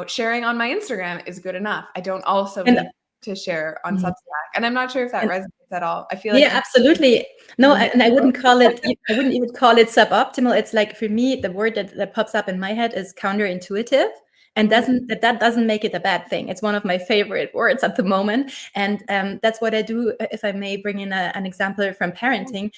sharing on my Instagram is good enough. I don't also And need to share on Substack. And I'm not sure if that and resonates at all. I feel like yeah, absolutely. No, Mhm. and I wouldn't call it, I wouldn't even call it suboptimal. It's like, for me, the word that pops up in my head is counterintuitive. And that doesn't make it a bad thing. It's one of my favorite words at the moment. And that's what I do. If I may bring in an example from parenting,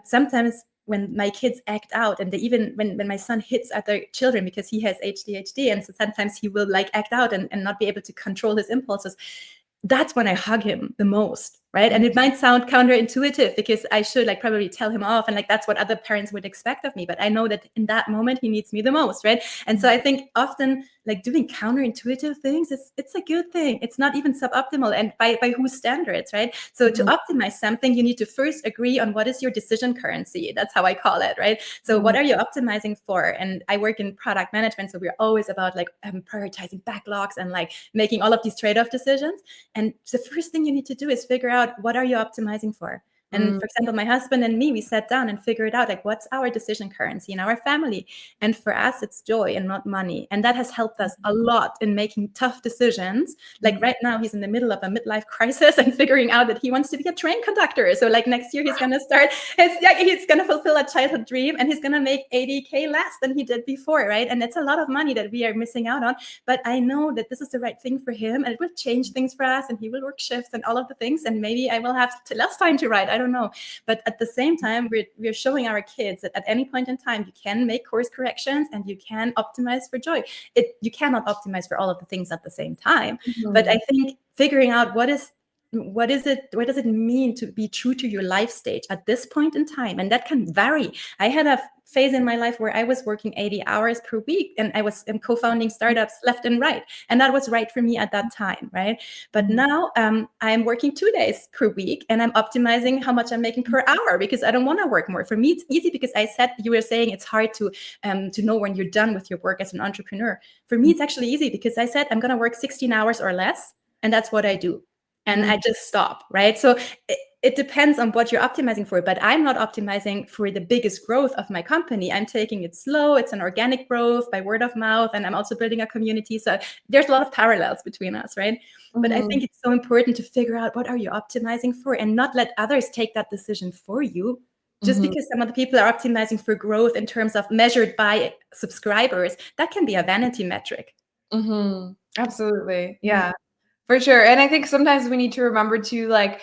sometimes when my kids act out, and even when my son hits other children, because he has ADHD, and so sometimes he will like act out and not be able to control his impulses, that's when I hug him the most, right? And it might sound counterintuitive, because I should like probably tell him off, and like that's what other parents would expect of me. But I know that in that moment he needs me the most, right? And so I think often like doing counterintuitive things, it's a good thing. It's not even suboptimal, and by whose standards, right? So to optimize something, you need to first agree on what is your decision currency. That's how I call it, right? So what are you optimizing for? And I work in product management, so we're always about like prioritizing backlogs and like making all of these trade-off decisions. And the first thing you need to do is figure out, what are you optimizing for? And for example, my husband and me, we sat down and figured out like, what's our decision currency in our family? And for us, it's joy and not money. And that has helped us a lot in making tough decisions. Like right now, he's in the middle of a midlife crisis and figuring out that he wants to be a train conductor. So like next year, he's going to start, he's going to fulfill a childhood dream, and he's going to make 80K less than he did before, right? And it's a lot of money that we are missing out on. But I know that this is the right thing for him, and it will change things for us, and he will work shifts and all of the things. And maybe I will have less time to write. I don't know. But at the same time, we're showing our kids that at any point in time, you can make course corrections and you can optimize for joy. You cannot optimize for all of the things at the same time. But I think figuring out what does it mean to be true to your life stage at this point in time, and that can vary. I had a phase in my life where I was working 80 hours per week, and I was co-founding startups left and right, and that was right for me at that time, right? But now I'm working 2 days per week, and I'm optimizing how much I'm making per hour, because I don't want to work more. For me, it's easy, because I said, you were saying it's hard to know when you're done with your work as an entrepreneur. For me, it's actually easy, because I said I'm going to work 16 hours or less, and that's what I do. And I just stop, right? So it depends on what you're optimizing for, but I'm not optimizing for the biggest growth of my company. I'm taking it slow. It's an organic growth by word of mouth, and I'm also building a community. So there's a lot of parallels between us, right? But I think it's so important to figure out, what are you optimizing for, and not let others take that decision for you. Just because some of the people are optimizing for growth in terms of measured by subscribers, that can be a vanity metric. Absolutely. Yeah. For sure. And I think sometimes we need to remember to like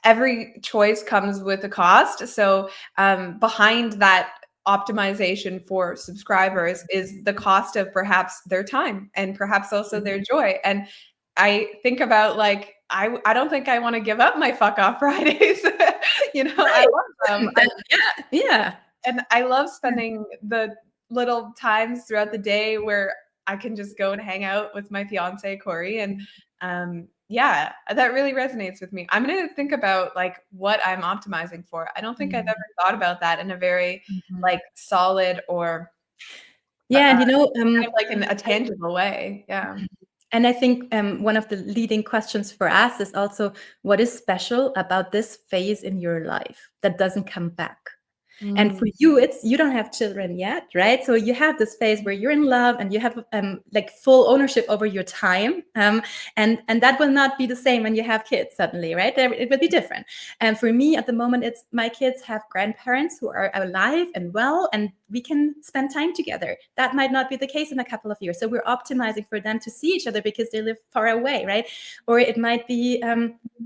every choice comes with a cost. So behind that optimization for subscribers is the cost of perhaps their time and perhaps also their joy. And I think about like I don't think I want to give up my fuck off Fridays. I Right. love them. Yeah. And I love spending the little times throughout the day where I can just go and hang out with my fiance, Corey. And yeah, that really resonates with me. I'm going to think about like what I'm optimizing for. I don't think I've ever thought about that in a very like solid or Yeah, and kind of like in a tangible way. Yeah. and I think one of the leading questions for us is also, what is special about this phase in your life that doesn't come back? And for you, you don't have children yet, right? So you have this phase where you're in love, and you have like full ownership over your time, and that will not be the same when you have kids suddenly, right? It will be different. And for me, at the moment, it's my kids have grandparents who are alive and well, and we can spend time together. That might not be the case in a couple of years. So we're optimizing for them to see each other because they live far away, right? Or it might be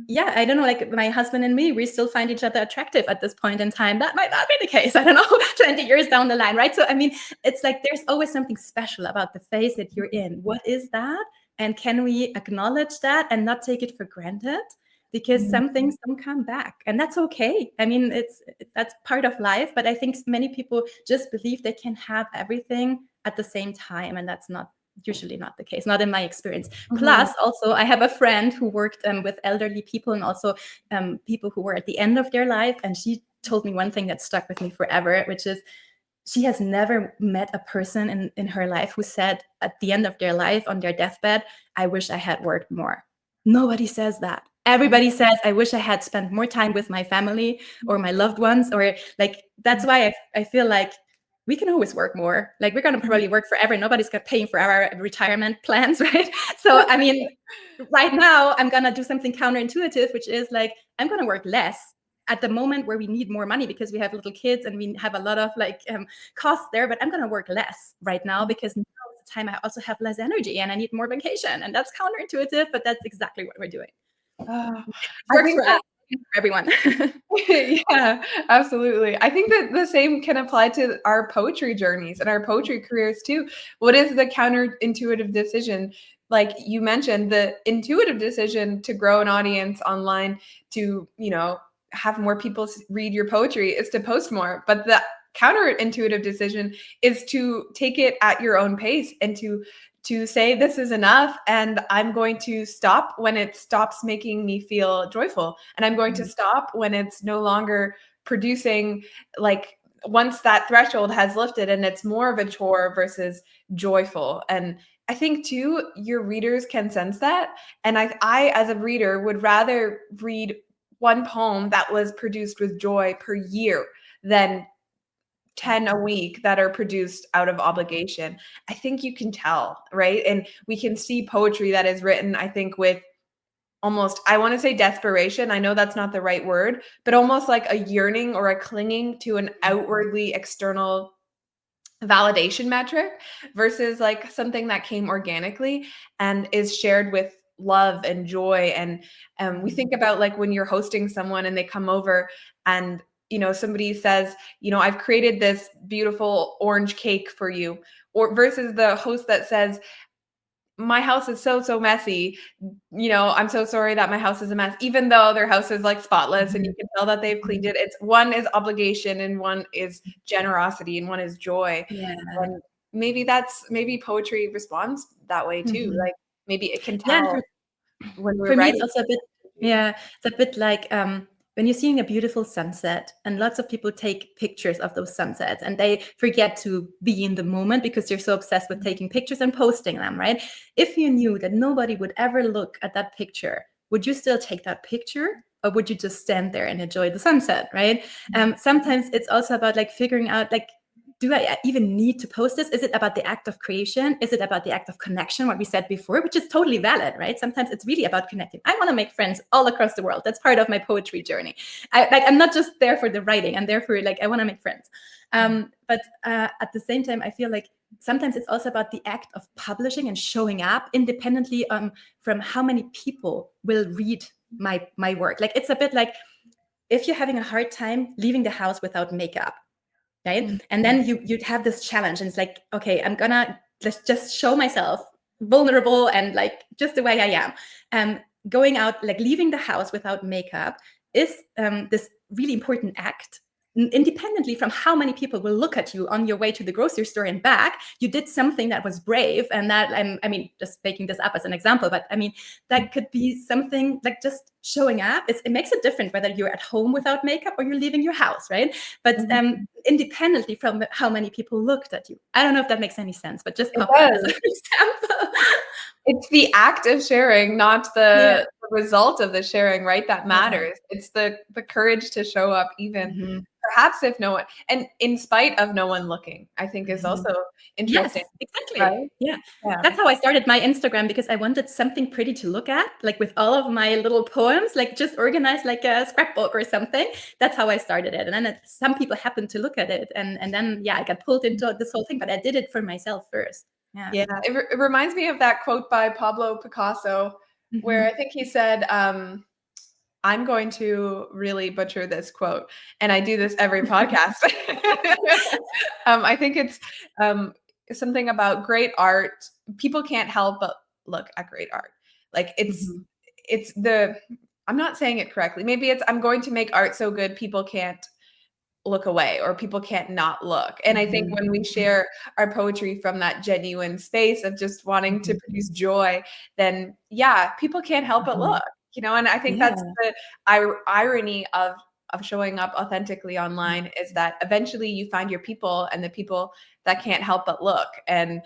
yeah, I don't know, like my husband and me, we still find each other attractive at this point in time. That might not be the case, I don't know, 20 years down the line, right? So, I mean, it's like there's always something special about the phase that you're in. What is that? And can we acknowledge that and not take it for granted? Because some things don't come back, and that's okay. I mean, that's part of life, but I think many people just believe they can have everything at the same time, and that's usually not the case, not in my experience. Plus, also, I have a friend who worked with elderly people, and also people who were at the end of their life. And she told me one thing that stuck with me forever, which is, she has never met a person in her life who said at the end of their life on their deathbed, I wish I had worked more. Nobody says that. Everybody says, I wish I had spent more time with my family or my loved ones, or like, that's why I feel like we can always work more. Like, we're going to probably work forever. Nobody's paying for our retirement plans, right? So, I mean, right now I'm going to do something counterintuitive, which is like, I'm going to work less at the moment where we need more money because we have little kids and we have a lot of like costs there, but I'm going to work less right now because now is the time I also have less energy and I need more vacation. And that's counterintuitive, but that's exactly what we're doing. It works for us, for everyone. Yeah, absolutely. I think that the same can apply to our poetry journeys and our poetry careers too. What is the counterintuitive decision? Like you mentioned, the intuitive decision to grow an audience online, to, have more people read your poetry, is to post more. But the counterintuitive decision is to take it at your own pace and to say this is enough, and I'm going to stop when it stops making me feel joyful, and I'm going to stop when it's no longer producing, like, once that threshold has lifted and it's more of a chore versus joyful. And I think too, your readers can sense that. And I as a reader would rather read one poem that was produced with joy per year than 10 a week that are produced out of obligation. I think you can tell, right? And we can see poetry that is written, I think, with almost, I want to say desperation. I know that's not the right word, but almost like a yearning or a clinging to an outwardly external validation metric versus like something that came organically and is shared with love and joy. And we think about like when you're hosting someone and they come over and somebody says, I've created this beautiful orange cake for you, or versus the host that says, my house is so messy. I'm so sorry that my house is a mess, even though their house is like spotless and you can tell that they've cleaned it. It's one is obligation and one is generosity and one is joy. Yeah. And maybe poetry responds that way too. Like maybe it can Yeah. tell when we're For me, writing. it's also a bit, it's a bit like when you're seeing a beautiful sunset and lots of people take pictures of those sunsets and they forget to be in the moment because they're so obsessed with taking pictures and posting them, right? If you knew that nobody would ever look at that picture, would you still take that picture? Or would you just stand there and enjoy the sunset, right? Sometimes it's also about like figuring out like, do I even need to post this? Is it about the act of creation? Is it about the act of connection, what we said before, which is totally valid, right? Sometimes it's really about connecting. I want to make friends all across the world. That's part of my poetry journey. I'm not just there for the writing. I'm there for like, I want to make friends. But at the same time, I feel like sometimes it's also about the act of publishing and showing up independently from how many people will read my work. Like, it's a bit like if you're having a hard time leaving the house without makeup, right? And then you'd have this challenge and it's like, okay, I'm gonna just show myself vulnerable and like just the way I am. Going out, like leaving the house without makeup is this really important act. Independently from how many people will look at you on your way to the grocery store and back, you did something that was brave. And that, I mean, just making this up as an example, but I mean, that could be something like just showing up. It makes it different whether you're at home without makeup or you're leaving your house, right? But independently from how many people looked at you. I don't know if that makes any sense, but just pop that as an example. It's the act of sharing, not the result of the sharing, right? That matters. It's the courage to show up, even perhaps if no one, and in spite of no one looking, I think is also interesting. Yes, exactly. Right? Yeah. Yeah. That's how I started my Instagram, because I wanted something pretty to look at, like with all of my little poems, like just organized like a scrapbook or something. That's how I started it. And then some people happened to look at it. And then, I got pulled into this whole thing, but I did it for myself first. Yeah. It reminds me of that quote by Pablo Picasso, where I think he said, I'm going to really butcher this quote, and I do this every podcast. I think it's something about great art. People can't help but look at great art. Like it's I'm not saying it correctly. Maybe it's, I'm going to make art so good people can't look away, or people can't not look. And I think when we share our poetry from that genuine space of just wanting to produce joy, then people can't help but look, and I think that's the irony of of showing up authentically online is that eventually you find your people and the people that can't help but look. And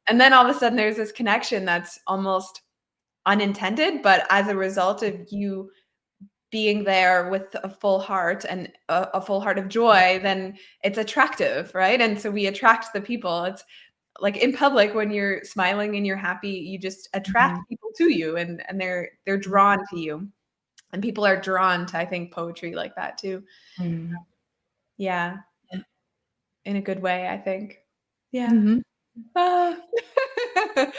then all of a sudden there's this connection that's almost unintended, but as a result of you being there with a full heart and a full heart of joy, then it's attractive, right? And so we attract the people. It's like in public, when you're smiling and you're happy, you just attract people to you, and they're drawn to you. And people are drawn to, I think, poetry like that too. Yeah. In a good way, I think. Yeah. Ah. I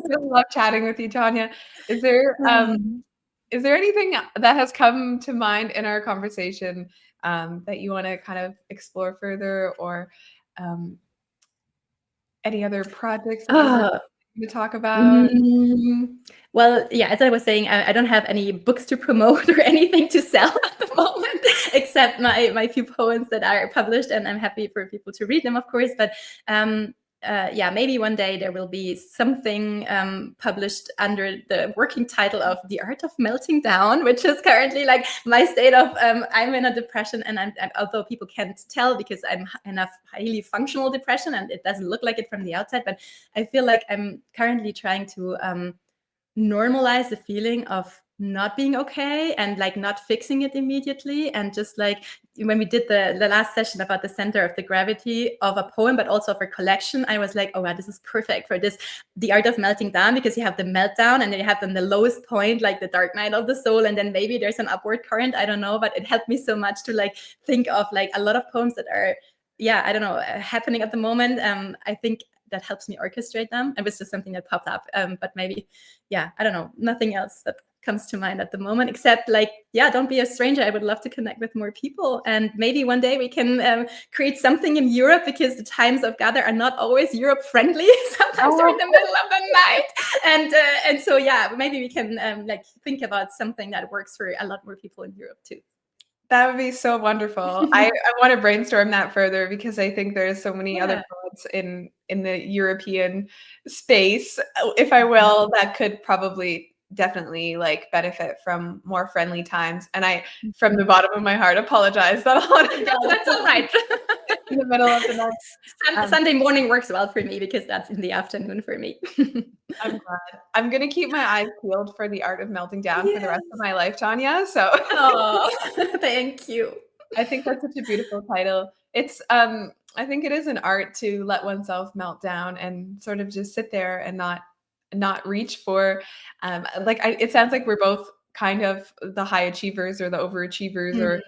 really love chatting with you, Tanja. Is there anything that has come to mind in our conversation that you want to kind of explore further, or any other projects that you're working to talk about? Well, yeah, as I was saying, I don't have any books to promote or anything to sell at the moment, except my few poems that are published, and I'm happy for people to read them, of course. But yeah, maybe one day there will be something published under the working title of The Art of Melting Down, which is currently like my state of, I'm in a depression, and although people can't tell because I'm in a highly functional depression and it doesn't look like it from the outside, but I feel like I'm currently trying to normalize the feeling of not being okay and like not fixing it immediately. And just like when we did the last session about the center of the gravity of a poem, but also of a collection, I was like, oh wow, this is perfect for this, The Art of Melting Down, because you have the meltdown and then you have then the lowest point, like the dark night of the soul, and then maybe there's an upward current. I don't know, but it helped me so much to like think of like a lot of poems that are, yeah, I don't know, happening at the moment. I think that helps me orchestrate them. It was just something that popped up, but maybe, yeah, I don't know, nothing else that comes to mind at the moment, except like, yeah, don't be a stranger. I would love to connect with more people, and maybe one day we can create something in Europe, because the times of Gather are not always Europe friendly. Sometimes they're in the middle of the night, and so yeah, maybe we can like think about something that works for a lot more people in Europe too. That would be so wonderful. I want to brainstorm that further, because I think there's so many other poets in the European space, if I will, that could probably definitely like benefit from more friendly times. And I, from the bottom of my heart, apologize that that's all right. In the middle of the night. Sunday morning works well for me, because that's in the afternoon for me. I'm glad. I'm going to keep my eyes peeled for The Art of Melting Down for the rest of my life, Tanja. So thank you. I think that's such a beautiful title. It's I think it is an art to let oneself melt down and sort of just sit there and not reach for it sounds like we're both kind of the high achievers or the overachievers, or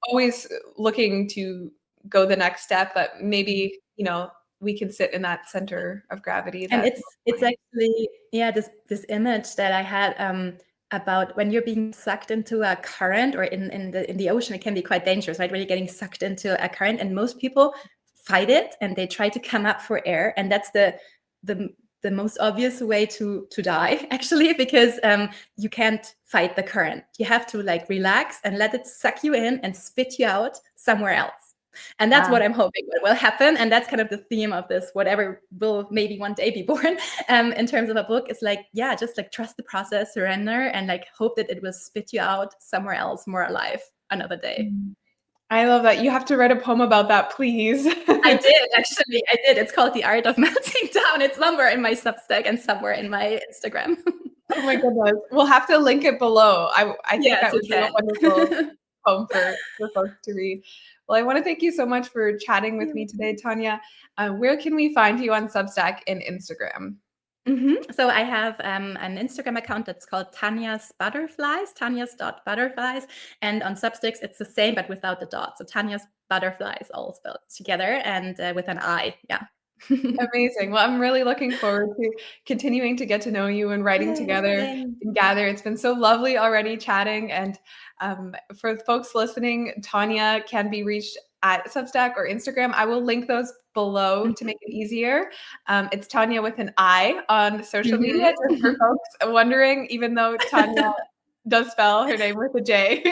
always looking to go the next step, but maybe, you know, we can sit in that center of gravity. And it's actually, yeah, this image that I had about when you're being sucked into a current, or in the ocean, it can be quite dangerous, right? When you're getting sucked into a current, and most people fight it and they try to come up for air, and that's the most obvious way to die, actually, because you can't fight the current. You have to like relax and let it suck you in and spit you out somewhere else. And that's what I'm hoping will happen. And that's kind of the theme of this, whatever will maybe one day be born in terms of a book. It's like, yeah, just like trust the process, surrender, and like hope that it will spit you out somewhere else, more alive, another day. I love that. You have to write a poem about that, please. I did, actually. I did. It's called The Art of Melting Down. It's somewhere in my Substack and somewhere in my Instagram. Oh my goodness. We'll have to link it below. I think yes, that would be a wonderful poem for folks to read. Well, I want to thank you so much for chatting with me today, Tanja. Where can we find you on Substack and Instagram? So I have an Instagram account that's called Tanja's Butterflies, Tanja's.butterflies. And on Substacks, it's the same, but without the dot. So Tanja's Butterflies, all spelled together, and with an I. Yeah. Amazing. Well, I'm really looking forward to continuing to get to know you and writing together and Gather. It's been so lovely already chatting. And for folks listening, Tanja can be reached at Substack or Instagram. I will link those below to make it easier. It's Tanja with an I on social media, just for folks wondering, even though Tanja does spell her name with a J.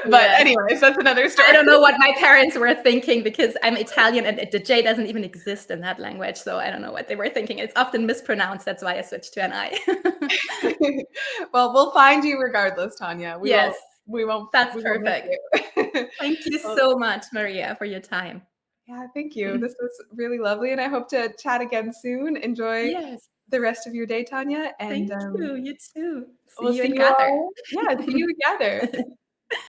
But anyways, that's another story. I don't know what my parents were thinking, because I'm Italian and the J doesn't even exist in that language. So I don't know what they were thinking. It's often mispronounced. That's why I switched to an I. Well, we'll find you regardless, Tanja. We will That's we won't miss perfect. you. Thank you Well, so much, Maria, for your time. yeah, thank you. This was really lovely, and I hope to chat again soon. Enjoy Yes. the rest of your day, Tanya, and Thank you. You too. See we'll you see in you Gather. all. Yeah, see you together.